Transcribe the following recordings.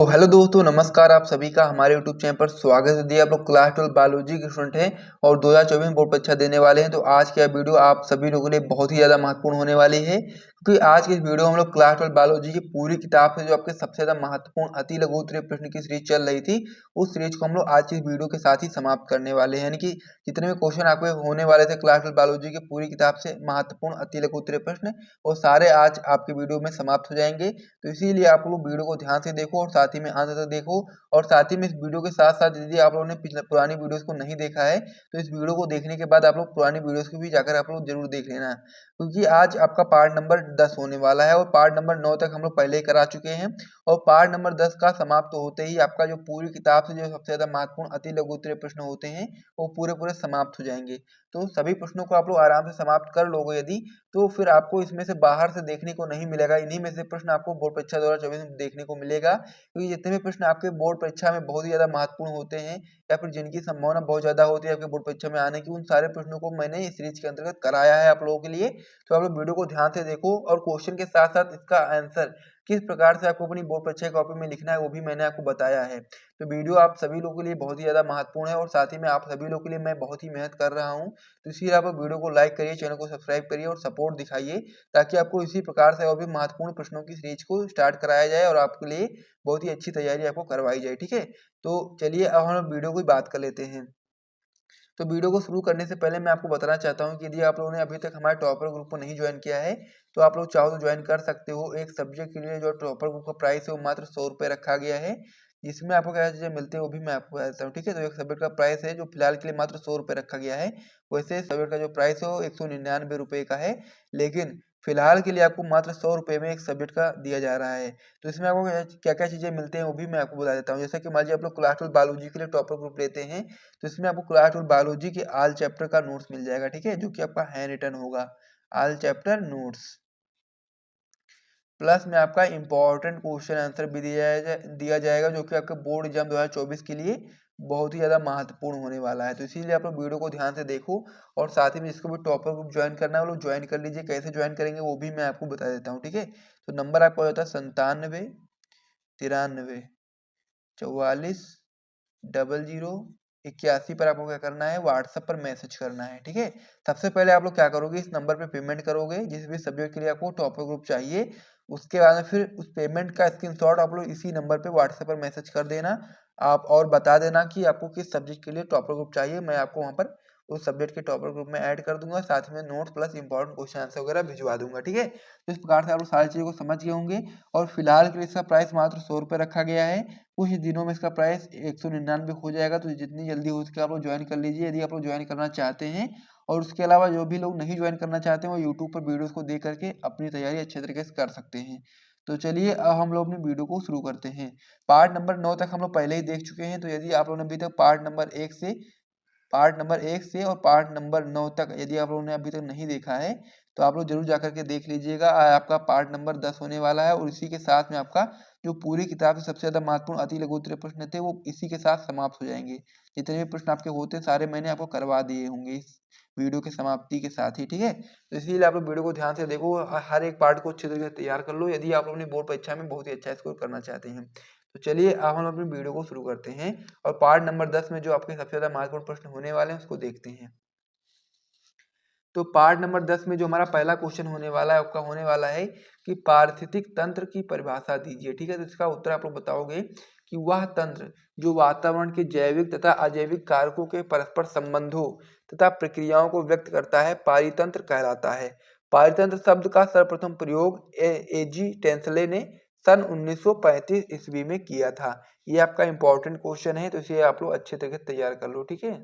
तो हेलो दोस्तों, नमस्कार। आप सभी का हमारे यूट्यूब चैनल पर स्वागत है। यदि आप लोग क्लास 12 बायोलॉजी के स्टूडेंट हैं और 2024 में बोर्ड परीक्षा देने वाले हैं तो आज की यह वीडियो आप सभी लोगों के लिए बहुत ही ज़्यादा महत्वपूर्ण होने वाली है, क्योंकि आज की इस वीडियो में हम लोग क्लास 12 बायोलॉजी की पूरी किताब से जो आपके सबसे ज़्यादा महत्वपूर्ण अति लघु उत्तरीय प्रश्न की सीरीज चल रही थी, उस सीरीज को हम लोग आज की इस वीडियो के साथ ही समाप्त करने वाले हैं। यानी कि जितने भी क्वेश्चन आपके होने वाले थे क्लास 12 बायोलॉजी की पूरी किताब से महत्वपूर्ण अति लघु उत्तरीय प्रश्न, वो सारे आज आपके वीडियो में समाप्त हो जाएंगे। तो इसीलिए आप लोग वीडियो को ध्यान से देखो और साथ ही में अंत तक देखो। और साथ ही में इस वीडियो के साथ साथ यदि आप लोगों ने पुरानी वीडियोस को नहीं देखा है तो इस वीडियो को देखने के बाद आप लोग पुरानी वीडियोस को भी जाकर आप लोग जरूर देख लेना, क्योंकि आज आपका पार्ट नंबर 10 होने वाला है और पार्ट नंबर 9 तक हम लोग पहले ही करा चुके हैं। और पार्ट नंबर 10 का समाप्त होते ही आपका जो पूरी किताब से जो सबसे ज्यादा महत्वपूर्ण अति लघु उत्तरीय प्रश्न होते हैं वो पूरे पूरे समाप्त हो जाएंगे। तो सभी प्रश्नों को आप लोग आराम से समाप्त कर लोगे यदि, तो फिर आपको इसमें से बाहर से देखने को नहीं मिलेगा। इन्हीं में से प्रश्न आपको बोर्ड परीक्षा 2024 में देखने को मिलेगा, क्योंकि जितने भी प्रश्न आपके बोर्ड परीक्षा में बहुत ही ज्यादा महत्वपूर्ण होते हैं या फिर जिनकी संभावना बहुत ज्यादा होती है आपके बोर्ड परीक्षा में आने की, उन सारे प्रश्नों को मैंने इस सीरीज के अंतर्गत कराया है आप लोगों के लिए। तो आप लोग वीडियो को ध्यान से देखो और क्वेश्चन के साथ साथ इसका आंसर किस प्रकार से आपको अपनी बोर्ड परीक्षा कॉपी में लिखना है वो भी मैंने आपको बताया है। तो वीडियो आप सभी लोगों के लिए बहुत ही ज्यादा महत्वपूर्ण है और साथ ही में आप सभी लोगों के लिए मैं बहुत ही मेहनत कर रहा हूँ। तो इसलिए आप वीडियो को लाइक करिए, चैनल को सब्सक्राइब करिए और सपोर्ट दिखाइए, ताकि आपको इसी प्रकार से और भी महत्वपूर्ण प्रश्नों की सीरीज को स्टार्ट कराया जाए और आपके लिए बहुत ही अच्छी तैयारी आपको करवाई जाए। ठीक है, तो चलिए अब हम लोग वीडियो की बात कर लेते हैं। तो वीडियो को शुरू करने से पहले मैं आपको बताना चाहता हूँ कि यदि आप लोगों ने अभी तक हमारे टॉपर ग्रुप को नहीं ज्वाइन किया है तो आप लोग चाहो तो ज्वाइन कर सकते हो। एक सब्जेक्ट के लिए जो टॉपर ग्रुप का प्राइस है वो मात्र 100 रुपये रखा गया है, जिसमें आपको क्या चीजें मिलते हैं वो भी मैं आपको बता देता हूँ। ठीक है, तो एक सब्जेक्ट का प्राइस है जो फिलहाल के लिए मात्र 100 रुपये रखा गया है। वैसे सब्जेक्ट का जो प्राइस है वो 199 रुपये का है, लेकिन फिलहाल के लिए आपको मात्र 100 रुपये में एक सब्जेक्ट का दिया जा रहा है। तो इसमें आपको क्या क्या चीजें मिलते हैं वो भी मैं आपको बता देता हूँ। जैसे कि मान लीजिए आप लोग क्लास 12 बायोलॉजी के लिए टॉपर ग्रुप लेते हैं तो इसमें आपको क्लास 12 बायोलॉजी के ऑल चैप्टर का नोट्स मिल जाएगा। ठीक है, जो कि आपका हैंड रिटन होगा, ऑल चैप्टर नोट्स, प्लस में आपका इंपॉर्टेंट क्वेश्चन आंसर भी दिया जाएगा, जो कि आपके बोर्ड एग्जाम 2024 के लिए बहुत ही ज्यादा महत्वपूर्ण होने वाला है। तो इसीलिए आप लोग वीडियो को ध्यान से देखो और साथ ही में जिसको भी टॉपर ग्रुप ज्वाइन करना है वो लोग ज्वाइन कर लीजिए। कैसे ज्वाइन करेंगे वो भी मैं आपको बता देता हूँ। ठीक है, तो नंबर आपका हो जाता है 97 93 44 00 81 पर आपको क्या करना है, व्हाट्सएप पर मैसेज करना है। ठीक है, सबसे पहले आप लोग क्या करोगे, इस नंबर पे पेमेंट करोगे जिस भी सब्जेक्ट के लिए आपको टॉपर ग्रुप चाहिए। उसके बाद में फिर उस पेमेंट का स्क्रीनशॉट आप लोग इसी नंबर पे व्हाट्सएप पर मैसेज कर देना। आप और बता देना कि आपको किस सब्जेक्ट के लिए टॉपर ग्रुप चाहिए, मैं आपको वहाँ पर उस सब्जेक्ट के टॉपर ग्रुप में ऐड कर दूंगा, साथ में notes plus important question answer वगैरह भिजवा दूंगा। ठीक है, तो इस प्रकार से आप लोग सारी चीज़ों को समझ गए होंगे। और फिलहाल के लिए इसका प्राइस मात्र 100 रुपये रखा गया है। कुछ दिनों में इसका प्राइस 199 हो जाएगा, तो जितनी जल्दी हो सके आप लोग ज्वाइन कर लीजिए यदि आप लोग ज्वाइन करना चाहते हैं। और उसके अलावा जो भी लोग नहीं ज्वाइन करना चाहते हैं वो यूट्यूब पर वीडियोस को देख करके अपनी तैयारी अच्छे तरीके से कर सकते हैं। तो चलिए अब हम लोग अपनी वीडियो को शुरू करते हैं। पार्ट नंबर 9 तक हम लोग पहले ही देख चुके हैं, तो यदि आप लोगों ने अभी तक पार्ट नंबर 1 से और पार्ट नंबर 9 तक यदि आप लोगों ने अभी तक नहीं देखा है तो आप लोग जरूर जाकर के देख लीजिएगा। आपका पार्ट नंबर 10 होने वाला है और इसी के साथ में आपका जो पूरी किताब से सबसे ज्यादा महत्वपूर्ण अति लघु उत्तरीय प्रश्न थे वो इसी के साथ समाप्त हो जाएंगे। जितने भी प्रश्न आपके होते हैं सारे मैंने आपको करवा दिए होंगे इस वीडियो के समाप्ति के साथ ही। ठीक है, तो इसीलिए आप लोग वीडियो को ध्यान से देखो, हर एक पार्ट को अच्छे तरीके से तैयार कर लो यदि आप लोग अपनी बोर्ड परीक्षा में बहुत ही अच्छा स्कोर करना चाहते हैं। तो चलिए अब हम अपनी वीडियो को शुरू करते हैं और पार्ट नंबर 10 में जो आपके सबसे ज्यादा महत्वपूर्ण प्रश्न होने वाले हैं उसको देखते हैं। तो पार्ट नंबर 10 में जो हमारा पहला क्वेश्चन होने वाला है आपका होने वाला है कि पारिस्थितिक तंत्र की परिभाषा दीजिए। ठीक है, तो इसका उत्तर आप लोग बताओगे कि वह तंत्र जो वातावरण के जैविक तथा अजैविक कारकों के परस्पर संबंधों तथा प्रक्रियाओं को व्यक्त करता है पारितंत्र कहलाता है। पारितंत्र शब्द का सर्वप्रथम प्रयोग एजी टेंसले ने सन 1935 ईस्वी में किया था। ये आपका इंपॉर्टेंट क्वेश्चन है, तो इसे आप लोग अच्छे तरीके से तैयार कर लो। ठीक है,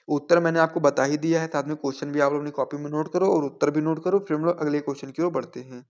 उत्तर मैंने आपको बता ही दिया है, साथ में क्वेश्चन भी आप लोग अपनी कॉपी में नोट करो और उत्तर भी नोट करो, फिर हम लोग अगले क्वेश्चन की ओर बढ़ते हैं।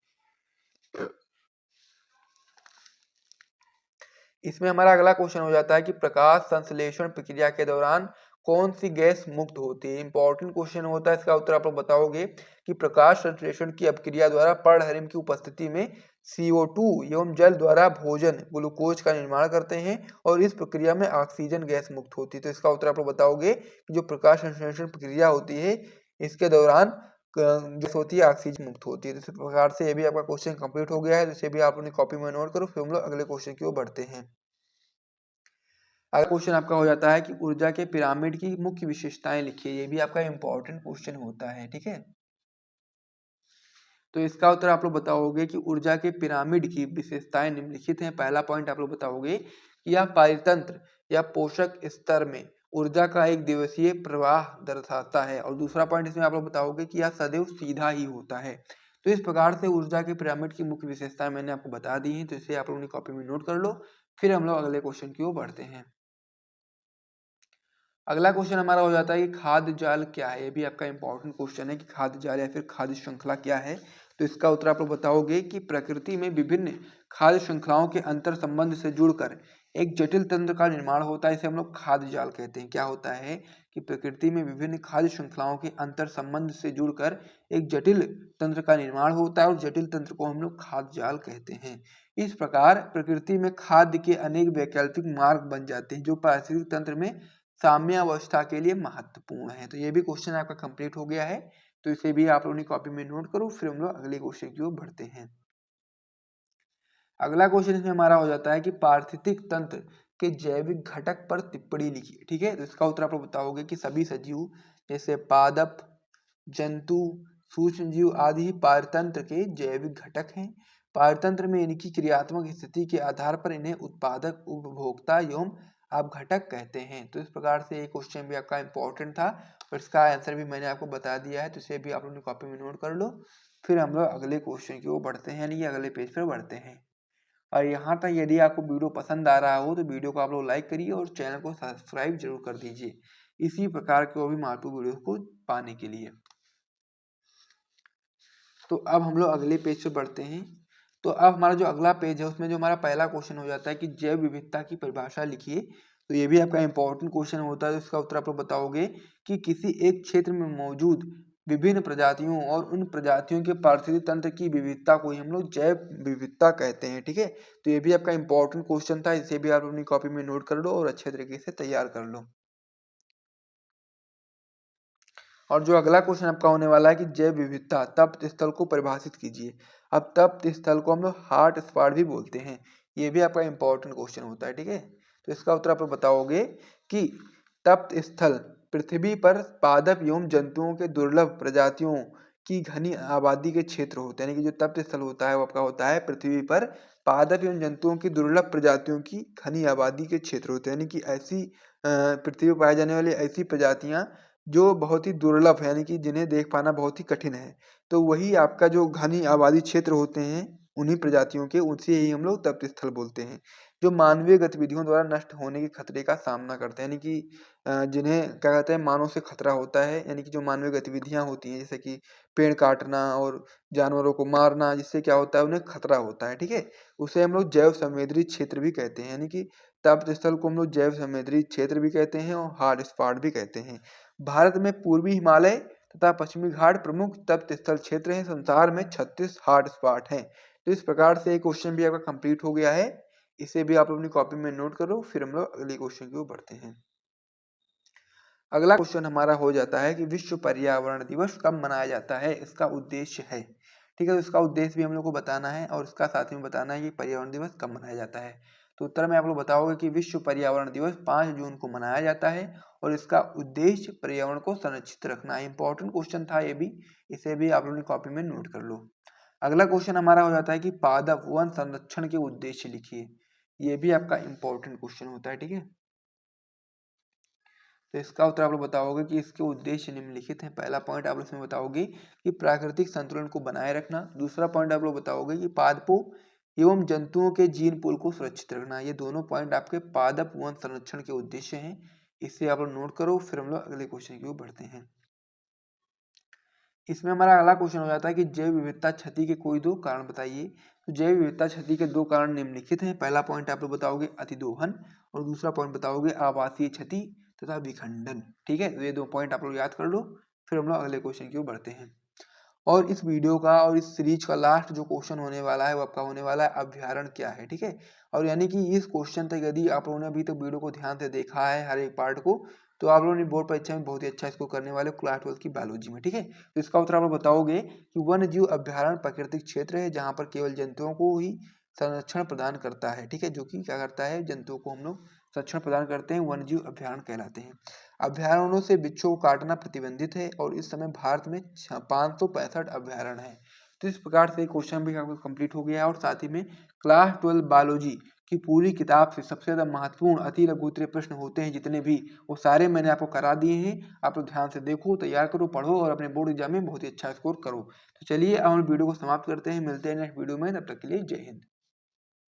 इसमें हमारा अगला क्वेश्चन हो जाता है कि प्रकाश संश्लेषण प्रक्रिया के दौरान कौन सी गैस मुक्त होती है। इंपॉर्टेंट क्वेश्चन होता है, इसका उत्तर आप लोग बताओगे कि प्रकाश संश्लेषण की अपक्रिया द्वारा पर्णहरिम की उपस्थिति में CO2 एवं जल द्वारा भोजन ग्लूकोज का निर्माण करते हैं और इस प्रक्रिया में ऑक्सीजन गैस मुक्त होती है। तो इसका उत्तर आप लोग बताओगे कि जो प्रकाश संश्लेषण प्रक्रिया होती है इसके दौरान गैस होती है ऑक्सीजन मुक्त होती है। तो इस प्रकार से ये भी आपका क्वेश्चन कंप्लीट हो गया है। इसे भी आप अपनी कॉपी में नोट करो। फिर हम लोग अगले क्वेश्चन की ओर बढ़ते हैं। अगला क्वेश्चन आपका हो जाता है कि ऊर्जा के पिरामिड की मुख्य विशेषताएं लिखिए। ये भी आपका इंपॉर्टेंट क्वेश्चन होता है, ठीक है। तो इसका उत्तर आप लोग बताओगे कि ऊर्जा के पिरामिड की विशेषताएं निम्नलिखित हैं। पहला पॉइंट आप लोग बताओगे कि यह पारितंत्र या पोषक स्तर में ऊर्जा का एक दिवसीय प्रवाह दर्शाता है। और दूसरा पॉइंट इसमें आप लोग बताओगे कि यह सदैव सीधा ही होता है। तो इस प्रकार से ऊर्जा के पिरामिड की मुख्य विशेषताएं मैंने आपको बता दी हैं। तो इसे आप लोग अपनी कॉपी में नोट कर लो। फिर हम लोग अगले क्वेश्चन की ओर बढ़ते हैं। अगला क्वेश्चन हमारा हो जाता है कि खाद्य जाल क्या है। ये भी आपका इंपॉर्टेंट क्वेश्चन है कि खाद्य जाल या फिर खाद्य श्रृंखला क्या है। तो इसका उत्तर आप लोग बताओगे कि प्रकृति में विभिन्न खाद्य श्रृंखलाओं के अंतर संबंध से जुड़कर एक जटिल तंत्र का निर्माण होता है। इसे हम लोग खाद्य जाल कहते हैं। क्या होता है कि प्रकृति में विभिन्न खाद्य श्रृंखलाओं के अंतर संबंध से जुड़कर एक जटिल तंत्र का निर्माण होता है और जटिल तंत्र को हम लोग खाद्य जाल कहते हैं। इस प्रकार प्रकृति में खाद्य के अनेक वैकल्पिक मार्ग बन जाते हैं जो पारिस्थितिक तंत्र में साम्यावस्था के लिए महत्वपूर्ण है। तो ये भी क्वेश्चन आपका कंप्लीट हो गया है। तो इसे भी आप लोगों ने कॉपी में नोट करो। फिर हम लोग अगले क्वेश्चन की ओर बढ़ते हैं। अगला क्वेश्चन इसमें हमारा हो जाता है कि पारिस्थितिक तंत्र के जैविक घटक पर टिप्पणी लिखिए। ठीक है, तो इसका उत्तर आप लोग बताओगे कि सभी सजीव जैसे पादप, जंतु, सूक्ष्म जीव आदि पारतंत्र के जैविक घटक हैं। पारतंत्र में इनकी क्रियात्मक स्थिति के आधार पर इन्हें उत्पादक, उपभोक्ता एवं अपघटक कहते हैं। तो इस प्रकार से ये क्वेश्चन भी आपका इंपॉर्टेंट था और इसका आंसर भी मैंने आपको बता दिया है। तो इसे भी आप लोगों ने कॉपी में नोट कर लो। फिर हम लोग अगले क्वेश्चन की ओर बढ़ते हैं, यानी कि अगले पेज पर बढ़ते हैं। और यहाँ तक यदि आपको वीडियो पसंद आ रहा हो तो वीडियो को आप लोग लाइक करिए और चैनल को सब्सक्राइब जरूर कर दीजिए इसी प्रकार के और भी महत्वपूर्ण वीडियो को पाने के लिए। तो अब हम लोग अगले पेज पे बढ़ते हैं। तो अब हमारा जो अगला पेज है उसमें जो हमारा पहला क्वेश्चन हो जाता है कि जैव विविधता की परिभाषा लिखिए। तो ये भी आपका इंपॉर्टेंट क्वेश्चन होता है। तो इसका उत्तर आप लोग बताओगे कि किसी एक क्षेत्र में मौजूद विभिन्न प्रजातियों और उन प्रजातियों के पारिस्थितिक तंत्र की विविधता को ही हम लोग जैव विविधता कहते हैं। ठीक है, तो ये भी आपका इंपॉर्टेंट क्वेश्चन था। इसे भी आप अपनी कॉपी में नोट कर लो और अच्छे तरीके से तैयार कर लो। और जो अगला क्वेश्चन आपका होने वाला है कि जैव विविधता तप्त स्थल को परिभाषित कीजिए। अब तप्त स्थल को हम लोग हॉट स्पॉट भी बोलते हैं। ये भी आपका इंपॉर्टेंट क्वेश्चन होता है। ठीक है, तो इसका उत्तर आप लोग बताओगे कि तप्त स्थल पृथ्वी पर पादप एवं जंतुओं के दुर्लभ प्रजातियों की घनी आबादी के क्षेत्र होते हैं। यानी कि जो तप्त स्थल होता है वो आपका होता है पृथ्वी पर पादप एवं जंतुओं की दुर्लभ प्रजातियों की घनी आबादी के क्षेत्र होते हैं। यानी कि ऐसी पृथ्वी पर पाई जाने वाली ऐसी प्रजातियां जो बहुत ही दुर्लभ है, यानी कि जिन्हें देख पाना बहुत ही कठिन है। तो वही आपका जो घनी आबादी क्षेत्र होते हैं उन्हीं प्रजातियों के, उनसे ही हम लोग तप्त स्थल बोलते हैं। जो मानवीय गतिविधियों द्वारा नष्ट होने के खतरे का सामना करते हैं, यानी कि जिन्हें क्या कहते हैं मानव से खतरा होता है। यानी कि जो मानवीय गतिविधियां होती हैं जैसे कि पेड़ काटना और जानवरों को मारना, जिससे क्या होता है उन्हें खतरा होता है। ठीक है, उसे हम लोग जैव संवेदी क्षेत्र भी कहते हैं। यानी कि तप्त स्थल को हम लोग जैव संवेदी क्षेत्र भी कहते हैं और हॉट स्पॉट भी कहते हैं। भारत में पूर्वी हिमालय तथा पश्चिमी घाट प्रमुख तप्त स्थल क्षेत्र हैं। संसार में 36 हॉट स्पॉट हैं। तो इस प्रकार से क्वेश्चन भी आपका कंप्लीट हो गया है। इसे भी आप अपनी कॉपी में नोट करो। फिर हम लोग अगले क्वेश्चन की ओर बढ़ते हैं। अगला क्वेश्चन हमारा हो जाता है कि विश्व पर्यावरण दिवस कब मनाया जाता है, इसका उद्देश्य है। ठीक है, तो इसका उद्देश्य भी हम लोग को बताना है और इसका साथ ही में बताना है कि पर्यावरण दिवस कब मनाया जाता है। तो उत्तर में आप लोग बताओगे कि विश्व पर्यावरण दिवस 5 जून को मनाया जाता है और इसका उद्देश्य पर्यावरण को संरक्षित रखना है। इंपॉर्टेंट क्वेश्चन था ये भी, इसे भी आप लोगों ने कॉपी में नोट कर लो। अगला क्वेश्चन हमारा हो जाता है कि पादप वन संरक्षण के उद्देश्य लिखिए। ये भी आपका इंपॉर्टेंट क्वेश्चन होता है। ठीक है, तो इसका उत्तर आप लोग बताओगे कि इसके उद्देश्य निम्नलिखित हैं। पहला पॉइंट आप लोग इसमें बताओगे कि प्राकृतिक संतुलन को बनाए रखना। दूसरा पॉइंट आप लोग बताओगे कि पादपों एवं जंतुओं के जीन पूल को सुरक्षित रखना। ये दोनों पॉइंट आपके पादप वन संरक्षण के उद्देश्य हैं। इसे आप लोग नोट करो। फिर हम लोग अगले क्वेश्चन की ओर बढ़ते हैं। इसमें हमारा अगला क्वेश्चन हो जाता है कि जैव विविधता क्षति के कोई 2 कारण बताइए। तो जैव विविधता क्षति के 2 कारण निम्नलिखित हैं। पहला पॉइंट आप लोग बताओगे अतिदोहन और दूसरा पॉइंट बताओगे आवासीय क्षति तथा विखंडन। ठीक है, तो ये 2 पॉइंट आप लोग याद कर लो। फिर हम लोग अगले क्वेश्चन की ओर बढ़ते हैं। और इस वीडियो का और इस सीरीज का लास्ट जो क्वेश्चन होने वाला है वो आपका होने वाला है अभ्यारण्य क्या है। ठीक है, और यानी कि इस क्वेश्चन तक यदि आप लोगों ने अभी तक वीडियो को ध्यान से देखा है हर एक पार्ट को, तो आप लोगों ने बोर्ड परीक्षा में बहुत ही अच्छा स्कोर करने वाले क्लास 12 की बायोलॉजी में। ठीक है, तो इसका उत्तर आप लोग बताओगे कि वन्य जीव अभ्यारण्य प्राकृतिक क्षेत्र है जहाँ पर केवल जंतुओं को ही संरक्षण प्रदान करता है। ठीक है, जो कि क्या करता है, जंतुओं को हम लोग संरक्षण प्रदान करते हैं, वन्य जीव अभ्यारण्य कहलाते हैं। अभ्यारण्यों से बिच्छू को काटना प्रतिबंधित है और इस समय भारत में 565 अभ्यारण्य है। तो इस प्रकार से क्वेश्चन भी आपका कंप्लीट हो गया है और साथ ही में क्लास 12 बायोलॉजी की पूरी किताब से सबसे ज़्यादा महत्वपूर्ण अति लघु उत्तरीय प्रश्न होते हैं जितने भी, वो सारे मैंने आपको करा दिए हैं। आप लोग ध्यान से देखो, तैयार करो, पढ़ो और अपने बोर्ड एग्जाम में बहुत ही अच्छा स्कोर करो। तो चलिए अब हम वीडियो को समाप्त करते हैं, मिलते हैं नेक्स्ट वीडियो में, तब तक के लिए जय हिंद।